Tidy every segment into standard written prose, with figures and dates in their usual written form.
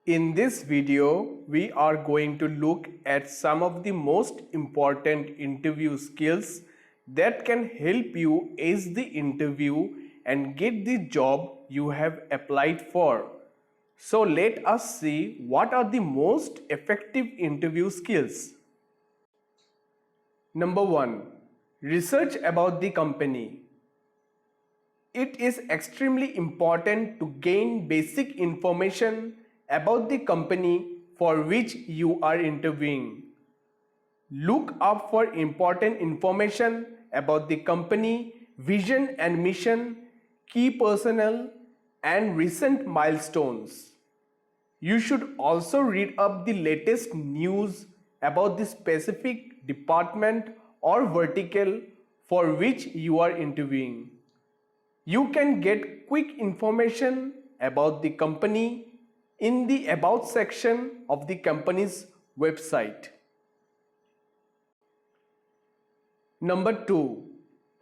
In this video, we are going to look at some of the most important interview skills that can help you ace the interview and get the job you have applied for. So let us see what are the most effective interview skills. Number 1. Research about the company. It is extremely important to gain basic information about the company for which you are interviewing. Look up for important information about the company, vision and mission, key personnel, and recent milestones. You should also read up the latest news about the specific department or vertical for which you are interviewing. You can get quick information about the company in the About section of the company's website. Number 2.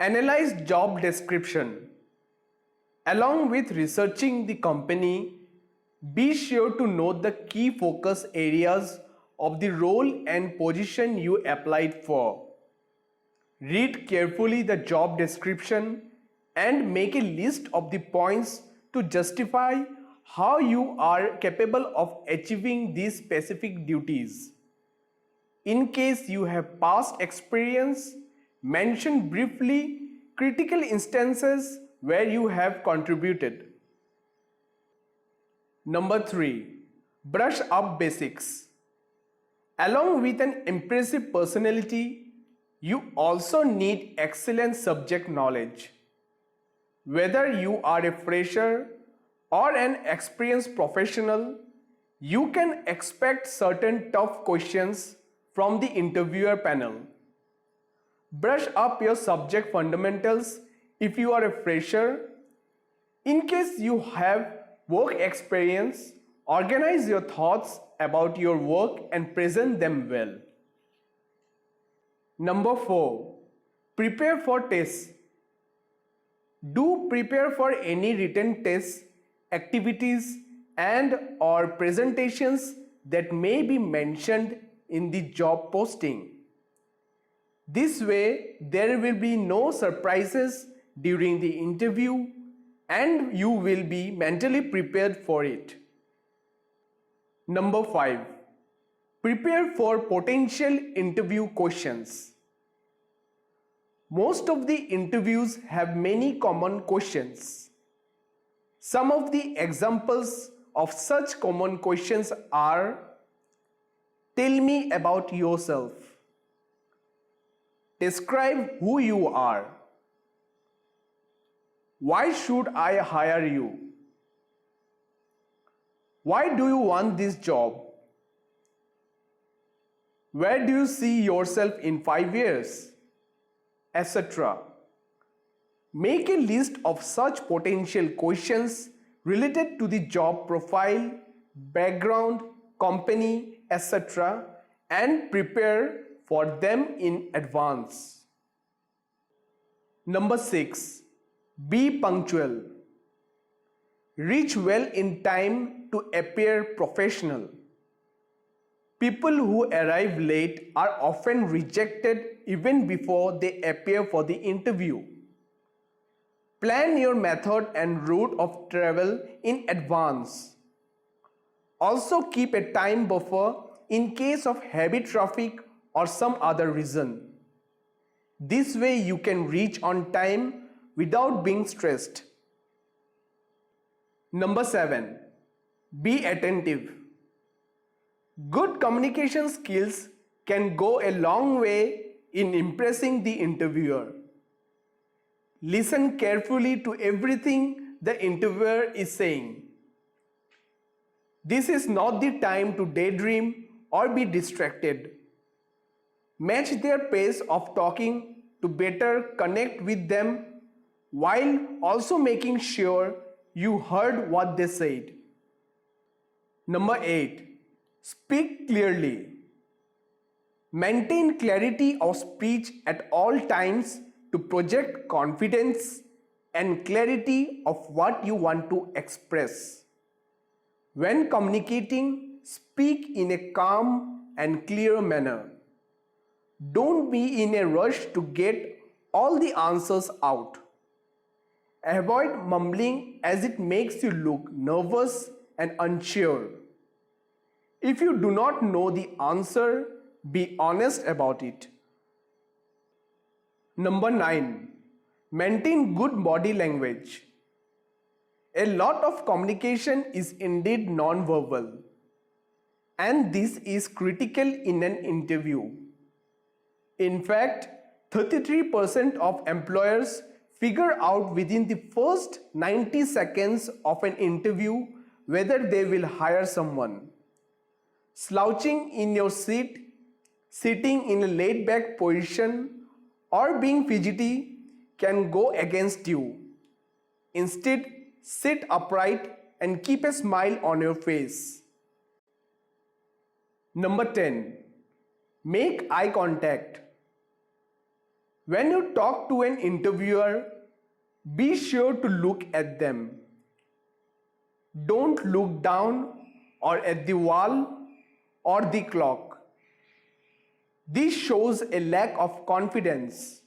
Analyze job description. Along with researching the company, be sure to note the key focus areas of the role and position you applied for. Read carefully the job description and make a list of the points to justify how you are capable of achieving these specific duties. In case you have past experience, mention briefly critical instances where you have contributed. Number 3. Brush up basics. Along with an impressive personality, you also need excellent subject knowledge. Whether you are a fresher or an experienced professional, you can expect certain tough questions from the interviewer panel. Brush up your subject fundamentals if you are a fresher. In case you have work experience, organize your thoughts about your work and present them well. Number 4. Prepare for tests. Do prepare for any written tests, activities and/or presentations that may be mentioned in the job posting. This way, there will be no surprises during the interview and you will be mentally prepared for it. Number 5. Prepare for potential interview questions. Most of the interviews have many common questions. Some of the examples of such common questions are: tell me about yourself. Describe who you are. Why should I hire you? Why do you want this job? Where do you see yourself in 5 years? Etc. Make a list of such potential questions related to the job profile, background, company, etc. and prepare for them in advance. Number 6. Be punctual. Reach well in time to appear professional. People who arrive late are often rejected even before they appear for the interview. Plan your method and route of travel in advance. Also keep a time buffer in case of heavy traffic or some other reason. This way you can reach on time without being stressed. Number 7. Be attentive. Good communication skills can go a long way in impressing the interviewer. Listen carefully to everything the interviewer is saying. This is not the time to daydream or be distracted. Match their pace of talking to better connect with them while also making sure you heard what they said. Number 8. Speak clearly. Maintain clarity of speech at all times to project confidence and clarity of what you want to express. When communicating, speak in a calm and clear manner. Don't be in a rush to get all the answers out. Avoid mumbling as it makes you look nervous and unsure. If you do not know the answer, be honest about it. Number 9. Maintain good body language. A lot of communication is indeed non-verbal, and this is critical in an interview. In fact, 33% of employers figure out within the first 90 seconds of an interview whether they will hire someone. Slouching in your seat, sitting in a laid-back position, or being fidgety can go against you. Instead, sit upright and keep a smile on your face. Number 10. Make eye contact. When you talk to an interviewer, be sure to look at them. Don't look down or at the wall or the clock. This shows a lack of confidence.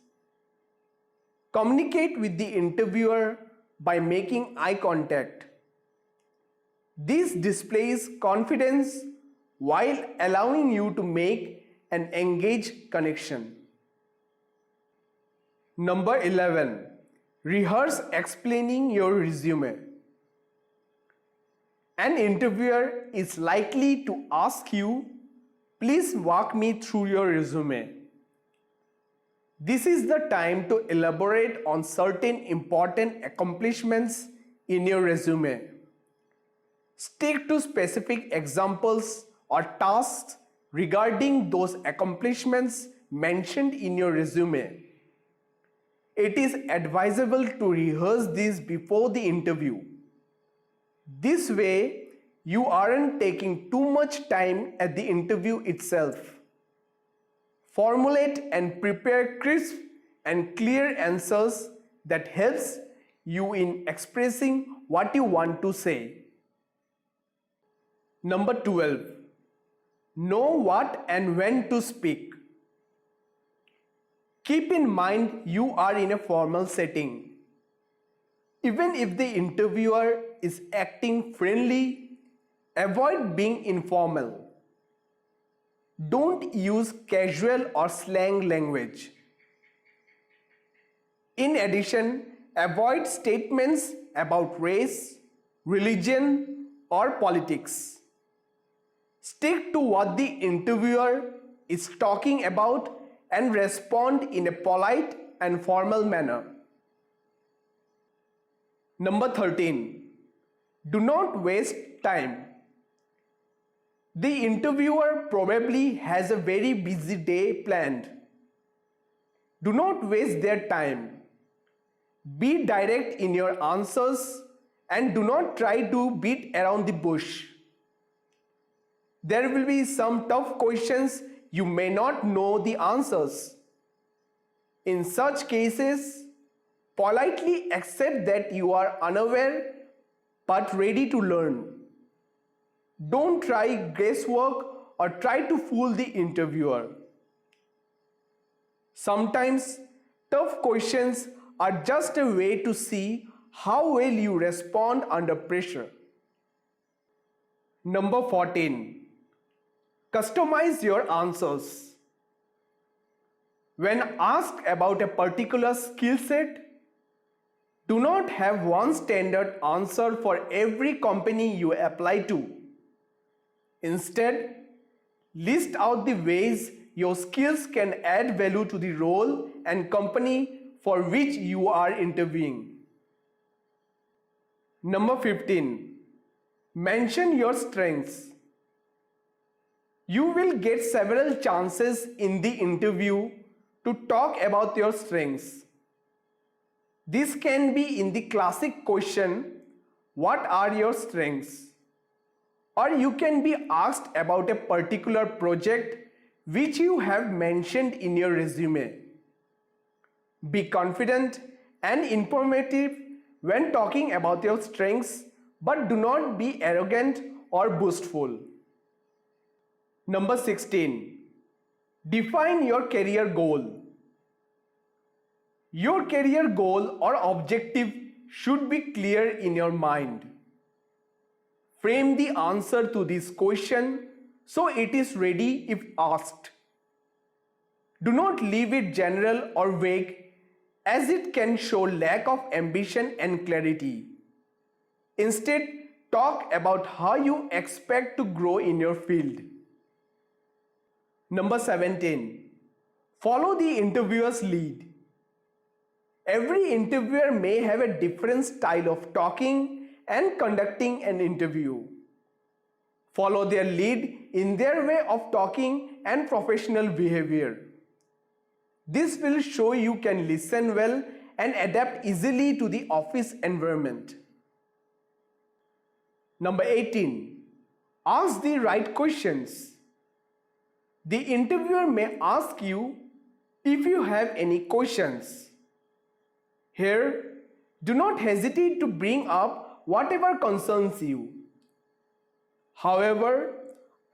Communicate with the interviewer by making eye contact. This displays confidence while allowing you to make an engaged connection. Number 11. Rehearse explaining your resume. An interviewer is likely to ask you, "Please walk me through your resume." This is the time to elaborate on certain important accomplishments in your resume. Stick to specific examples or tasks regarding those accomplishments mentioned in your resume. It is advisable to rehearse these before the interview. This way, you aren't taking too much time at the interview itself. Formulate and prepare crisp and clear answers that helps you in expressing what you want to say. Number 12. Know what and when to speak. Keep in mind you are in a formal setting. Even if the interviewer is acting friendly, avoid being informal. Don't use casual or slang language. In addition, avoid statements about race, religion, or politics. Stick to what the interviewer is talking about and respond in a polite and formal manner. Number 13. Do not waste time. The interviewer probably has a very busy day planned. Do not waste their time. Be direct in your answers and do not try to beat around the bush. There will be some tough questions you may not know the answers. In such cases, politely accept that you are unaware but ready to learn. Don't try guesswork or try to fool the interviewer. Sometimes tough questions are just a way to see how well you respond under pressure. Number 14. Customize your answers. When asked about a particular skill set, do not have one standard answer for every company you apply to. Instead, list out the ways your skills can add value to the role and company for which you are interviewing. Number 15. Mention your strengths. You will get several chances in the interview to talk about your strengths. This can be in the classic question, "What are your strengths?" Or you can be asked about a particular project which you have mentioned in your resume. Be confident and informative when talking about your strengths, but do not be arrogant or boastful. Number 16. Define your career goal. Your career goal or objective should be clear in your mind. Frame the answer to this question so it is ready if asked. Do not leave it general or vague, as it can show lack of ambition and clarity. Instead, talk about how you expect to grow in your field. Number 17. Follow the interviewer's lead. Every interviewer may have a different style of talking and conducting an interview. Follow their lead in their way of talking and professional behavior. This will show you can listen well and adapt easily to the office environment. Number 18. Ask the right questions. The interviewer may ask you if you have any questions. Here, do not hesitate to bring up whatever concerns you. However,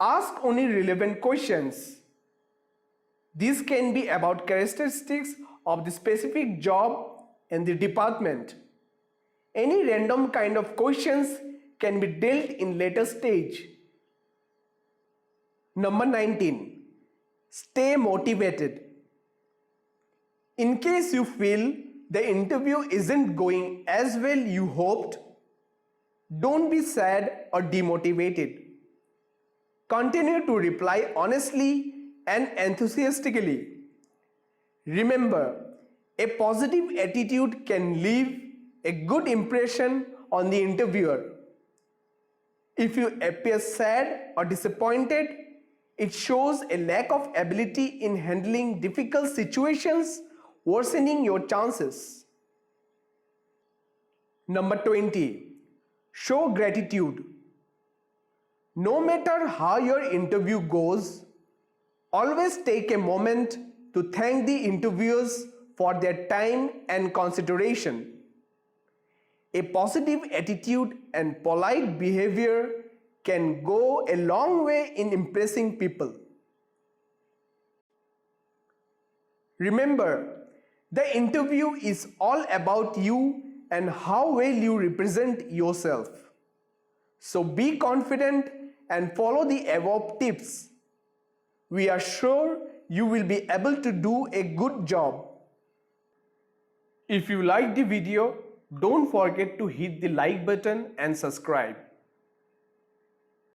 ask only relevant questions. These can be about characteristics of the specific job and the department. Any random kind of questions can be dealt in later stage. Number 19. Stay motivated. In case you feel the interview isn't going as well you hoped, don't be sad or demotivated. Continue to reply honestly and enthusiastically. Remember, a positive attitude can leave a good impression on the interviewer. If you appear sad or disappointed, it shows a lack of ability in handling difficult situations, worsening your chances. Number 20. Show gratitude. No matter how your interview goes, always take a moment to thank the interviewers for their time and consideration. A positive attitude and polite behavior can go a long way in impressing people. Remember, the interview is all about you and how well you represent yourself. So be confident and follow the above tips. We are sure you will be able to do a good job. If you liked the video, don't forget to hit the like button and subscribe.